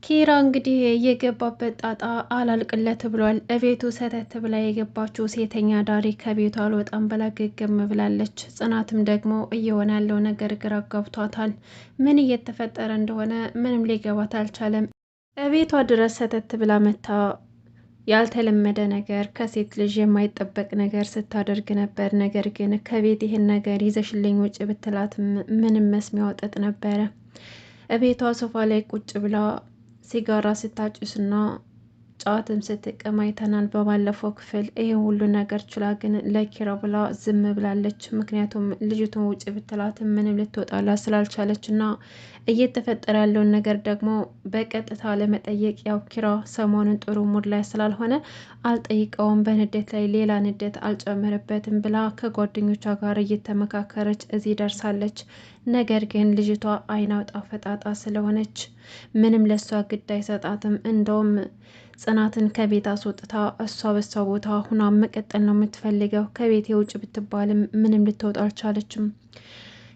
ኪራ እንግዲህ የገባበት ጣጣ አላልቅለት ብሏል። እቤቱ ሰተት ብላ የገባችው ሴተኛ ዳሪ ከቤቱ አልወጣም ብላ ግግም ብላለች። ጽናትም ደግሞ እየሆነ ያለው ነገር ግራ ጋብቷታል። ምን እየተፈጠረ እንደሆነ ምንም ሊገባት አልቻለም። እቤቷ ድረስ ሰተት ብላ መታ ያልተለመደ ነገር ከሴት ልጅ የማይጠበቅ ነገር ስታደርግ ነበር። ነገር ግን ከቤት ይህን ነገር ይዘሽልኝ ውጭ ብትላትም ምንም መስሚያ ወጠጥ ነበረ። እቤቷ ሶፋ ላይ ቁጭ ብላ ሲጋራ ስታጭስና ጫትም ስትቅም አይተናል በባለፈው ክፍል። ይህ ሁሉ ነገር ችላ ግን ለኪራ ብላ ዝም ብላለች። ምክንያቱም ልጅቱን ውጭ ብትላትም ምንም ልትወጣላት ስላልቻለች እና እየተፈጠረ ያለውን ነገር ደግሞ በቀጥታ ለመጠየቅ ያው ኪራ ሰሞኑን ጥሩ ሙድ ላይ ስላልሆነ አልጠይቀውም፣ በንዴት ላይ ሌላ ንዴት አልጨምርበትም ብላ ከጓደኞቿ ጋር እየተመካከረች እዚህ ደርሳለች። ነገር ግን ልጅቷ አይን አውጣ ፈጣጣ ስለሆነች ምንም ለሷ ግድ አይሰጣትም። እንደውም ጽናትን ከቤት አስወጥታ እሷ በሷ ቦታ ሁና መቀጠል ነው የምትፈልገው። ከቤት የውጭ ብትባልም ምንም ልትወጣ አልቻለችም።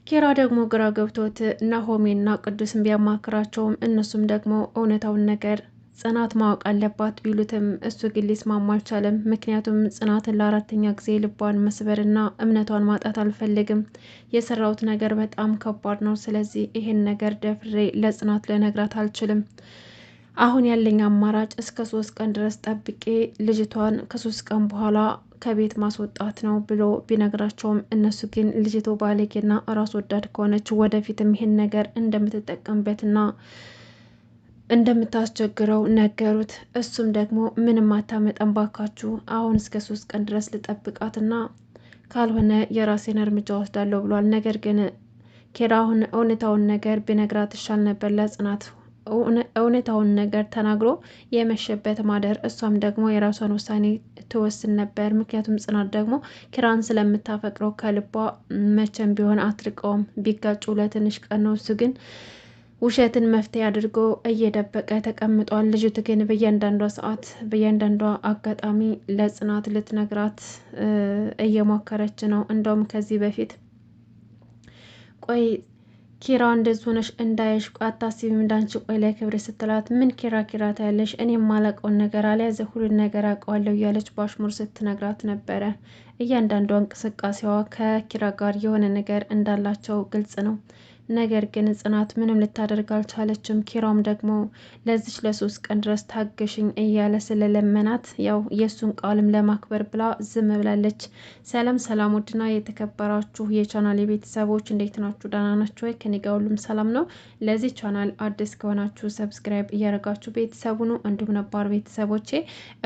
ኪራ ደግሞ ግራ ገብቶት ናሆሜና ቅዱስን ቢያማክራቸውም እነሱም ደግሞ እውነታውን ነገር ጽናት ማወቅ አለባት ቢሉትም እሱ ግን ሊስማማ አልቻለም። ምክንያቱም ጽናትን ለአራተኛ ጊዜ ልቧን መስበርና እምነቷን ማጣት አልፈልግም። የሰራሁት ነገር በጣም ከባድ ነው። ስለዚህ ይሄን ነገር ደፍሬ ለጽናት ልነግራት አልችልም። አሁን ያለኝ አማራጭ እስከ 3 ቀን ድረስ ጠብቄ ልጅቷን ከ3 ቀን በኋላ ከቤት ማስወጣት ነው ብሎ ቢነግራቸውም እነሱ ግን ልጅቱ ባለጌና ራስ ወዳድ ከሆነች ወደፊትም ይህን ነገር እንደምትጠቀምበትና እንደምታስቸግረው ነገሩት። እሱም ደግሞ ምንም አታመጣም ባካችሁ፣ አሁን እስከ 3 ቀን ድረስ ልጠብቃትና ካልሆነ የራሴን እርምጃ ወስዳለሁ ብሏል። ነገር ግን ኪራ አሁን እውነታውን ነገር ቢነግራት ይሻል ነበር ለጽናት። እውነታውን ነገር ተናግሮ የመሸበት ማደር፣ እሷም ደግሞ የራሷን ውሳኔ ትወስን ነበር። ምክንያቱም ጽናት ደግሞ ኪራን ስለምታፈቅረው ከልቧ መቼም ቢሆን አትርቀውም። ቢጋጩ ለትንሽ ቀን ነው። እሱ ግን ውሸትን መፍትሄ አድርጎ እየደበቀ ተቀምጧል። ልጅቱ ግን በእያንዳንዷ ሰዓት በእያንዳንዷ አጋጣሚ ለጽናት ልትነግራት እየሞከረች ነው። እንደውም ከዚህ በፊት ቆይ ኪራ እንደዚህ ሆነሽ እንዳይሽ አታስቢም እንዳንቺ ቆይ ላይ ክብር ስትላት ምን ኪራ ኪራ ታያለሽ እኔ የማላውቀውን ነገር አልያዘ ሁሉን ነገር አውቀዋለሁ እያለች በአሽሙር ስትነግራት ነበረ። እያንዳንዷ እንቅስቃሴዋ ከኪራ ጋር የሆነ ነገር እንዳላቸው ግልጽ ነው። ነገር ግን ጽናት ምንም ልታደርግ አልቻለችም። ኪራም ደግሞ ለዚች ለ3 ቀን ድረስ ታገሽኝ እያለ ስለለመናት ያው የእሱን ቃልም ለማክበር ብላ ዝም ብላለች። ሰላም ሰላም፣ ውድና የተከበራችሁ የቻናል የቤተሰቦች እንዴት ናችሁ? ደህና ናችሁ ወይ? ከኔ ጋር ሁሉም ሰላም ነው። ለዚህ ቻናል አዲስ ከሆናችሁ ሰብስክራይብ እያደረጋችሁ ቤተሰቡ ነው። እንዲሁም ነባር ቤተሰቦቼ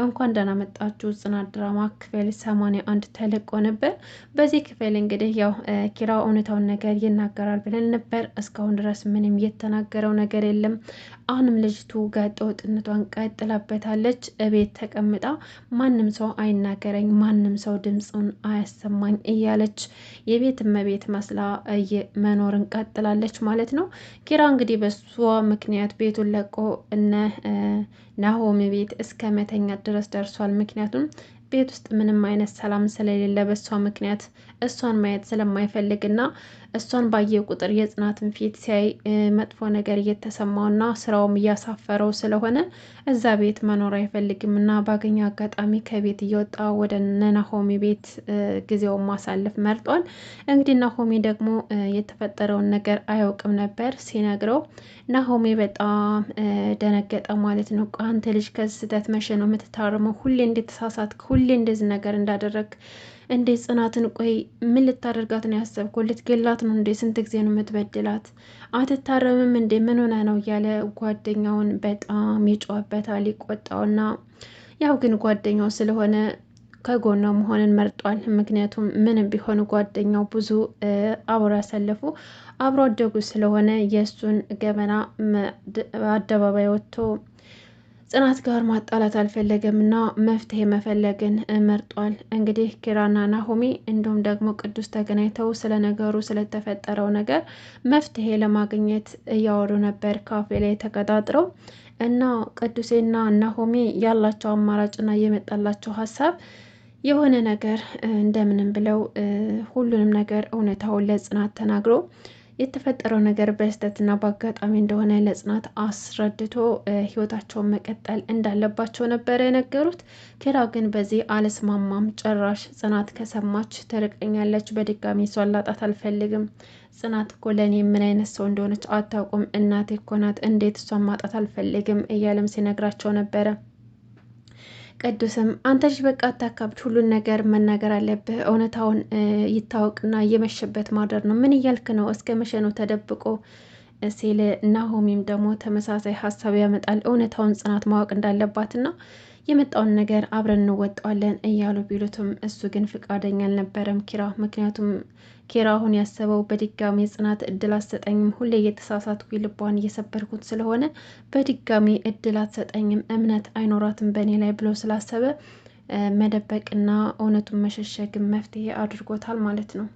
እንኳን ደህና መጣችሁ። ጽናት ድራማ ክፍል 81 ተለቆ ነበር። በዚህ ክፍል እንግዲህ ያው ኪራ እውነታውን ነገር ይናገራል ብለን ነበር። እስካሁን ድረስ ምንም የተናገረው ነገር የለም። አሁንም ልጅቱ ጋጠ ወጥነቷን ቀጥላበታለች። እቤት ተቀምጣ ማንም ሰው አይናገረኝ፣ ማንም ሰው ድምፁን አያሰማኝ እያለች የቤት እመቤት መስላ መኖርን ቀጥላለች ማለት ነው። ኪራ እንግዲህ በሷ ምክንያት ቤቱን ለቆ እነ ናሆም ቤት እስከ መተኛት ድረስ ደርሷል። ምክንያቱም ቤት ውስጥ ምንም አይነት ሰላም ስለሌለ በሷ ምክንያት እሷን ማየት ስለማይፈልግና እሷን ባየ ቁጥር የጽናትን ፊት ሲያይ መጥፎ ነገር እየተሰማውና ስራውም እያሳፈረው ስለሆነ እዛ ቤት መኖር አይፈልግም እና ባገኘ አጋጣሚ ከቤት እየወጣ ወደ ናሆሚ ቤት ጊዜውን ማሳለፍ መርጧል። እንግዲህ ናሆሚ ደግሞ የተፈጠረውን ነገር አያውቅም ነበር። ሲነግረው ናሆሚ በጣም ደነገጠ ማለት ነው። አንተ ልጅ ከስህተት መቼ ነው የምትታረመው? ሁሌ እንደተሳሳትክ፣ ሁሌ እንደዚህ ነገር እንዳደረግ እንዴ ጽናትን ቆይ ምን ልታደርጋት ነው ያሰብከው? ልትገላት ነው እንዴ? ስንት ጊዜ ነው የምትበድላት? አትታረምም እንዴ? ምን ሆነ ነው እያለ ጓደኛውን በጣም ይጮህበታል፣ ይቆጣውና ያው ግን ጓደኛው ስለሆነ ከጎኗ መሆንን መርጧል። ምክንያቱም ምንም ቢሆን ጓደኛው ብዙ አብሮ ያሳለፉ አብሮ አደጉ ስለሆነ የእሱን ገበና አደባባይ ወጥቶ ጽናት ጋር ማጣላት አልፈለገም እና መፍትሄ መፈለግን መርጧል። እንግዲህ ኪራና ናሆሚ እንዲሁም ደግሞ ቅዱስ ተገናኝተው ስለ ነገሩ ስለተፈጠረው ነገር መፍትሄ ለማግኘት እያወሩ ነበር ካፌ ላይ ተቀጣጥረው እና ቅዱሴና ናሆሚ ያላቸው አማራጭና የመጣላቸው ሀሳብ የሆነ ነገር እንደምንም ብለው ሁሉንም ነገር እውነታውን ለጽናት ተናግሮ የተፈጠረው ነገር በስህተትና በአጋጣሚ እንደሆነ ለጽናት አስረድቶ ህይወታቸውን መቀጠል እንዳለባቸው ነበረ የነገሩት። ኪራ ግን በዚህ አልስማማም። ጭራሽ ጽናት ከሰማች ትርቀኛለች። በድጋሚ እሷን ላጣት አልፈልግም። ጽናት እኮ ለእኔ ምን አይነት ሰው እንደሆነች አታውቁም። እናቴ እኮ ናት። እንዴት እሷን ማጣት አልፈልግም እያለም ሲነግራቸው ነበረ። ቅዱስም አንተ ልጅ በቃ አታካብድ፣ ሁሉን ነገር መናገር አለብህ። እውነታውን ይታወቅና እየመሸበት ማደር ነው። ምን እያልክ ነው? እስከ መቼ ነው ተደብቆ ሲል ናሆሚም ደግሞ ተመሳሳይ ሀሳብ ያመጣል። እውነታውን ጽናት ማወቅ እንዳለባትና የመጣውን ነገር አብረን እንወጣዋለን እያሉ ቢሉትም እሱ ግን ፍቃደኛ አልነበረም ኪራ። ምክንያቱም ኪራ አሁን ያሰበው በድጋሚ ጽናት እድል አትሰጠኝም፣ ሁሌ እየተሳሳትኩ ልቧን እየሰበርኩት ስለሆነ በድጋሚ እድል አትሰጠኝም፣ እምነት አይኖራትም በእኔ ላይ ብሎ ስላሰበ መደበቅና እውነቱን መሸሸግን መፍትሄ አድርጎታል ማለት ነው።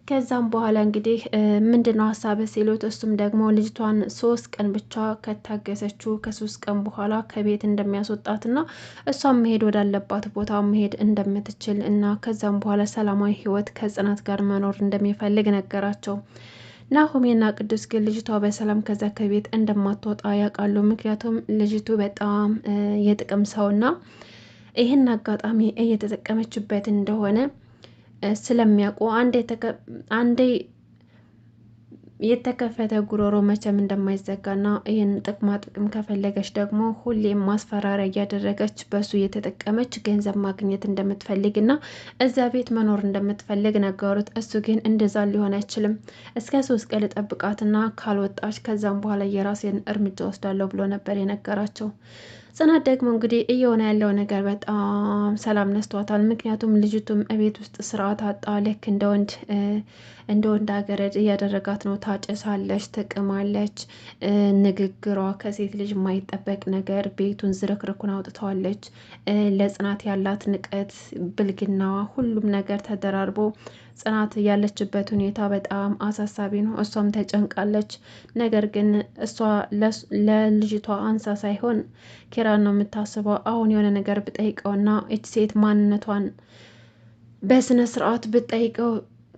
ከዛም በኋላ እንግዲህ ምንድነው ሀሳብ ሲሉት እሱም ደግሞ ልጅቷን 3 ቀን ብቻ ከታገሰችው ከ3 ቀን በኋላ ከቤት እንደሚያስወጣትና እሷም መሄድ ወዳለባት ቦታ መሄድ እንደምትችል እና ከዛም በኋላ ሰላማዊ ሕይወት ከጽናት ጋር መኖር እንደሚፈልግ ነገራቸው። ናሆሜና ቅዱስ ግን ልጅቷ በሰላም ከዛ ከቤት እንደማትወጣ ያውቃሉ። ምክንያቱም ልጅቱ በጣም የጥቅም ሰውና ይህን አጋጣሚ እየተጠቀመችበት እንደሆነ ስለሚያውቁ አንዴ የተከፈተ ጉሮሮ መቼም እንደማይዘጋና ይህን ጥቅማ ጥቅም ከፈለገች ደግሞ ሁሌም ማስፈራሪያ እያደረገች በሱ እየተጠቀመች ገንዘብ ማግኘት እንደምትፈልግና እዛ ቤት መኖር እንደምትፈልግ ነገሩት። እሱ ግን እንደዛ ሊሆን አይችልም፣ እስከ 3 ቀን ልጠብቃትና ካልወጣች ከዛም በኋላ የራሴን እርምጃ ወስዳለሁ ብሎ ነበር የነገራቸው። ጽናት ደግሞ እንግዲህ እየሆነ ያለው ነገር በጣም ሰላም ነስቷታል። ምክንያቱም ልጅቱም እቤት ውስጥ ስርዓት አጣ። ልክ እንደ ወንድ አገረድ እያደረጋት ነው። ታጨሳለች፣ ትቅማለች። ንግግሯ ከሴት ልጅ የማይጠበቅ ነገር፣ ቤቱን ዝርክርኩን አውጥተዋለች። ለጽናት ያላት ንቀት፣ ብልግናዋ፣ ሁሉም ነገር ተደራርቦ ጽናት ያለችበት ሁኔታ በጣም አሳሳቢ ነው። እሷም ተጨንቃለች። ነገር ግን እሷ ለልጅቷ አንሳ ሳይሆን ኪራን ነው የምታስበው። አሁን የሆነ ነገር ብጠይቀውና እች ሴት ማንነቷን በስነ ስርዓት ብጠይቀው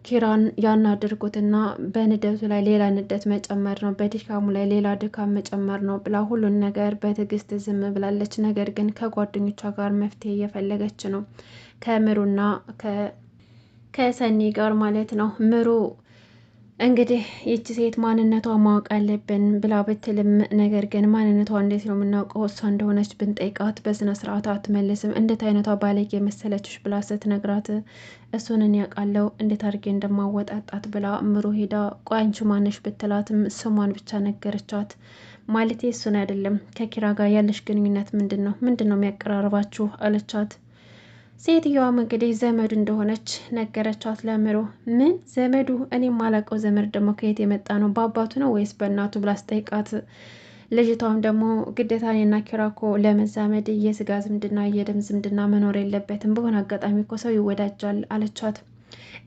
ኪራን ያናደርጉትና በንደቱ ላይ ሌላ ንደት መጨመር ነው፣ በድካሙ ላይ ሌላ ድካም መጨመር ነው ብላ ሁሉን ነገር በትዕግስት ዝም ብላለች። ነገር ግን ከጓደኞቿ ጋር መፍትሄ እየፈለገች ነው፣ ከምሩና ከሰኒ ጋር ማለት ነው። ምሩ እንግዲህ ይቺ ሴት ማንነቷ ማወቅ አለብን ብላ ብትልም ነገር ግን ማንነቷ እንዴት ነው የምናውቀው? እሷ እንደሆነች ብንጠይቃት በስነ ስርዓት አትመልስም። እንዴት አይነቷ ባለጌ መሰለችሽ ብላ ስትነግራት እሱንን ያውቃለው እንዴት አድርጌ እንደማወጣጣት ብላ ምሩ ሄዳ ቆይ አንቺ ማነሽ ብትላትም ስሟን ብቻ ነገረቻት። ማለቴ እሱን አይደለም ከኪራ ጋር ያለሽ ግንኙነት ምንድን ነው የሚያቀራርባችሁ አለቻት። ሴትዮዋም እንግዲህ ዘመዱ እንደሆነች ነገረቻት ለምሩ። ምን ዘመዱ? እኔ ማላውቀው ዘመድ ደግሞ ከየት የመጣ ነው? በአባቱ ነው ወይስ በእናቱ ብላ ስጠይቃት ልጅቷም ደግሞ ግዴታ እኔና ኪራ እኮ ለመዛመድ የስጋ ዝምድና የደም ዝምድና መኖር የለበትም፣ በሆነ አጋጣሚ እኮ ሰው ይወዳጃል አለቻት።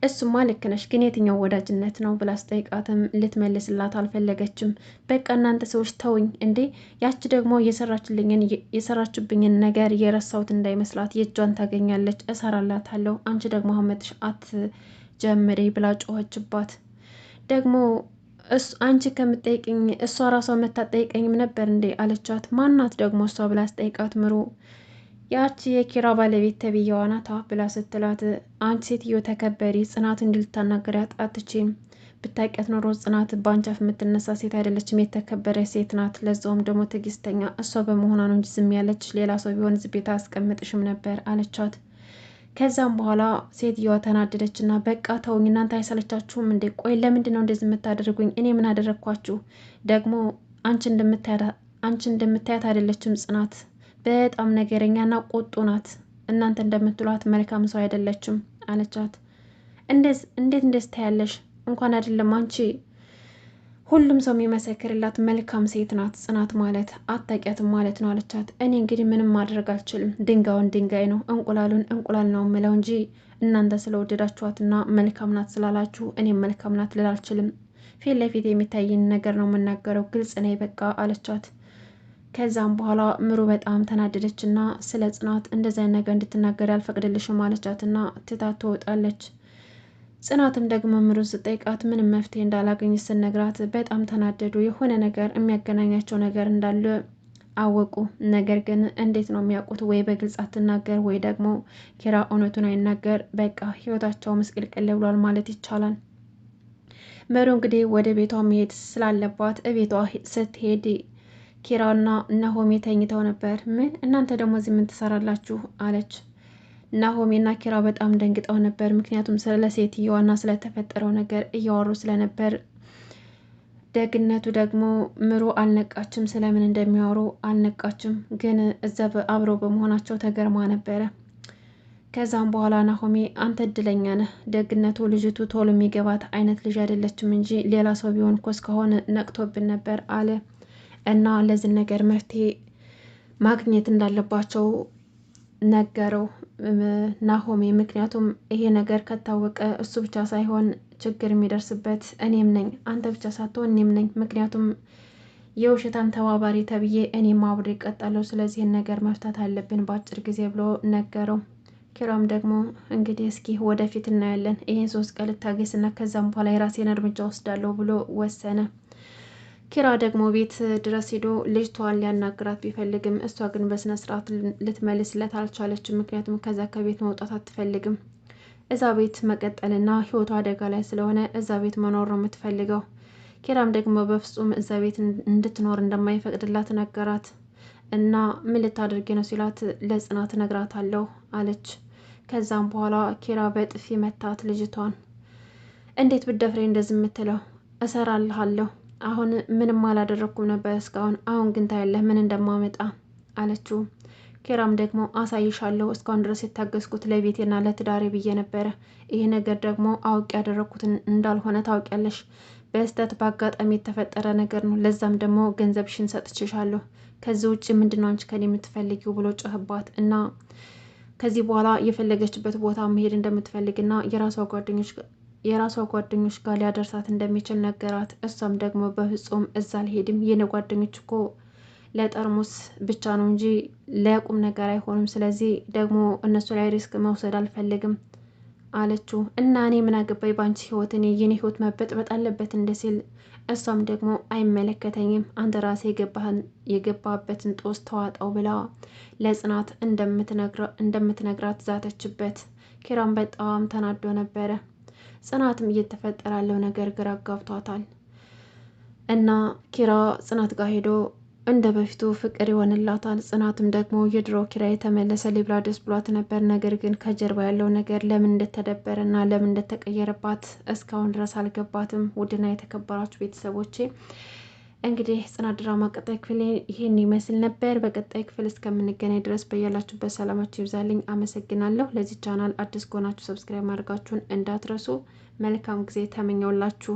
እሱማ ልክ ነሽ፣ ግን የትኛው ወዳጅነት ነው ብላ ስጠይቃትም ልትመልስላት አልፈለገችም። በቃ እናንተ ሰዎች ተውኝ እንዴ፣ ያች ደግሞ የሰራችብኝን ነገር የረሳሁት እንዳይመስላት የእጇን ታገኛለች፣ እሰራላታለሁ፣ አንቺ ደግሞ አመትሽ አትጀምሪ ብላ ጮኸችባት። ደግሞ አንቺ ከምትጠይቅኝ እሷ ራሷ መታጠይቀኝም ነበር እንዴ አለቻት። ማናት ደግሞ እሷ ብላ ስጠይቃት ምሩ ያቺ የኪራ ባለቤት ተብዬዋ ናታ ብላ ስትላት፣ አንቺ ሴትዮ ተከበሪ፣ ጽናት እንድልታናገሪያት አትችይም። ብታውቂያት ኖሮ ጽናት በአንቺ አፍ የምትነሳ ሴት አይደለችም፣ የተከበረች ሴት ናት። ለዛውም ደግሞ ትዕግስተኛ። እሷ በመሆኗ ነው እንጂ ዝም ያለች፣ ሌላ ሰው ቢሆን እዚህ ቤት አያስቀምጥሽም ነበር አለቻት። ከዛም በኋላ ሴትዮዋ ተናደደች እና በቃ ተውኝ፣ እናንተ አይሰለቻችሁም እንዴ? ቆይ ለምንድን ነው እንደዚህ የምታደርጉኝ? እኔ ምን አደረግኳችሁ? ደግሞ አንቺ እንደምታያት አይደለችም ጽናት በጣም ነገረኛና ቁጡ ናት። እናንተ እንደምትሏት መልካም ሰው አይደለችም አለቻት። እንዴት እንደዚህ ታያለሽ? እንኳን አይደለም አንቺ ሁሉም ሰው የሚመሰክርላት መልካም ሴት ናት ጽናት ማለት፣ አታውቂያትም ማለት ነው አለቻት። እኔ እንግዲህ ምንም ማድረግ አልችልም፣ ድንጋዩን ድንጋይ ነው፣ እንቁላሉን እንቁላል ነው የምለው እንጂ እናንተ ስለወደዳችኋትና መልካም ናት ስላላችሁ እኔም መልካም ናት ልል አልችልም። ፊት ለፊት የሚታይን ነገር ነው የምናገረው፣ ግልጽ ነኝ በቃ አለቻት። ከዛም በኋላ ምሩ በጣም ተናደደችና ስለ ጽናት እንደዚያ ነገር እንድትናገር ያልፈቅድልሽም አለቻትና ትታት ትወጣለች። ጽናትም ደግሞ ምሩን ስጠይቃት ምንም መፍትሄ እንዳላገኝ ስነግራት በጣም ተናደዱ። የሆነ ነገር የሚያገናኛቸው ነገር እንዳለ አወቁ። ነገር ግን እንዴት ነው የሚያውቁት? ወይ በግልጽ አትናገር ወይ ደግሞ ኪራ እውነቱን አይናገር። በቃ ህይወታቸው ምስቅልቅል ብሏል ማለት ይቻላል። ምሩ እንግዲህ ወደ ቤቷ መሄድ ስላለባት እቤቷ ስትሄድ ኪራና ናሆሜ ተኝተው ነበር። ምን እናንተ ደግሞ እዚህ ምን ትሰራላችሁ? አለች። ናሆሜና ኪራ በጣም ደንግጠው ነበር። ምክንያቱም ስለ ሴትየዋና ስለተፈጠረው ነገር እያወሩ ስለነበር። ደግነቱ ደግሞ ምሩ አልነቃችም። ስለምን እንደሚያወሩ አልነቃችም። ግን እዛ አብረው በመሆናቸው ተገርማ ነበረ። ከዛም በኋላ ናሆሜ አንተ እድለኛ ነህ፣ ደግነቱ ልጅቱ ቶሎ የሚገባት አይነት ልጅ አይደለችም እንጂ ሌላ ሰው ቢሆን እኮ እስካሁን ነቅቶብን ነበር አለ እና ለዚህ ነገር መፍትሄ ማግኘት እንዳለባቸው ነገረው ናሆሜ። ምክንያቱም ይሄ ነገር ከታወቀ እሱ ብቻ ሳይሆን ችግር የሚደርስበት እኔም ነኝ፣ አንተ ብቻ ሳትሆን እኔም ነኝ። ምክንያቱም የውሸታም ተባባሪ ተብዬ እኔም አብሬ እቀጣለሁ። ስለዚህን ነገር መፍታት አለብን በአጭር ጊዜ ብሎ ነገረው። ኪራም ደግሞ እንግዲህ እስኪ ወደፊት እናያለን፣ ይህን 3 ቀን ልታገስና ከዛም በኋላ የራሴን እርምጃ ወስዳለሁ ብሎ ወሰነ። ኪራ ደግሞ ቤት ድረስ ሄዶ ልጅቷን ሊያናግራት ቢፈልግም እሷ ግን በስነ ስርዓት ልትመልስለት አልቻለችም። ምክንያቱም ከዛ ከቤት መውጣት አትፈልግም። እዛ ቤት መቀጠልና ህይወቷ አደጋ ላይ ስለሆነ እዛ ቤት መኖር ነው የምትፈልገው። ኪራም ደግሞ በፍጹም እዛ ቤት እንድትኖር እንደማይፈቅድላት ነገራት እና ምን ልታደርጊ ነው ሲላት ለጽናት እነግራታለሁ አለች። ከዛም በኋላ ኪራ በጥፊ መታት ልጅቷን። እንዴት ብትደፍሬ እንደዚህ የምትለው? እሰራልሃለሁ። አሁን ምንም አላደረኩም ነበር እስካሁን፣ አሁን ግን ታያለህ ምን እንደማመጣ አለችው። ኪራም ደግሞ አሳይሻለሁ፣ እስካሁን ድረስ የታገስኩት ለቤቴና ለትዳሬ ብዬ ነበረ። ይሄ ነገር ደግሞ አውቅ ያደረኩትን እንዳልሆነ ታውቂያለሽ። በስህተት በአጋጣሚ የተፈጠረ ነገር ነው። ለዛም ደግሞ ገንዘብሽን ሰጥችሻለሁ። ከዚህ ውጭ ምንድነው አንቺ ከኔ የምትፈልጊው ብሎ ጮህባት እና ከዚህ በኋላ የፈለገችበት ቦታ መሄድ እንደምትፈልግና የራሷ ጓደኞች ጋር ሊያደርሳት እንደሚችል ነገራት። እሷም ደግሞ በፍጹም እዛ አልሄድም፣ የኔ ጓደኞች እኮ ለጠርሙስ ብቻ ነው እንጂ ለቁም ነገር አይሆንም። ስለዚህ ደግሞ እነሱ ላይ ሪስክ መውሰድ አልፈልግም አለችው። እና እኔ ምን አገባኝ በአንቺ ህይወት፣ እኔ የኔ ህይወት መበጥበጥ አለበት እንደ ሲል እሷም ደግሞ አይመለከተኝም፣ አንተ ራሴ የገባበትን ጦስ ተዋጣው ብላ ለጽናት እንደምትነግራት ዛተችበት። ኪራም በጣም ተናዶ ነበረ። ጽናትም እየተፈጠረ ያለው ነገር ግራ አጋብቷታል እና ኪራ ጽናት ጋር ሄዶ እንደ በፊቱ ፍቅር ይሆንላታል። ጽናትም ደግሞ የድሮ ኪራ የተመለሰ ሊብላ ደስ ብሏት ነበር። ነገር ግን ከጀርባ ያለው ነገር ለምን እንደተደበረ እና ለምን እንደተቀየረባት እስካሁን ድረስ አልገባትም። ውድና የተከበራችሁ ቤተሰቦቼ እንግዲህ ጽናት ድራማ ቀጣይ ክፍል ይህን ይመስል ነበር። በቀጣይ ክፍል እስከምንገናኝ ድረስ በያላችሁበት ሰላማችሁ ይብዛልኝ። አመሰግናለሁ። ለዚህ ቻናል አዲስ ከሆናችሁ ሰብስክራይብ ማድረጋችሁን እንዳትረሱ። መልካም ጊዜ ተመኘውላችሁ።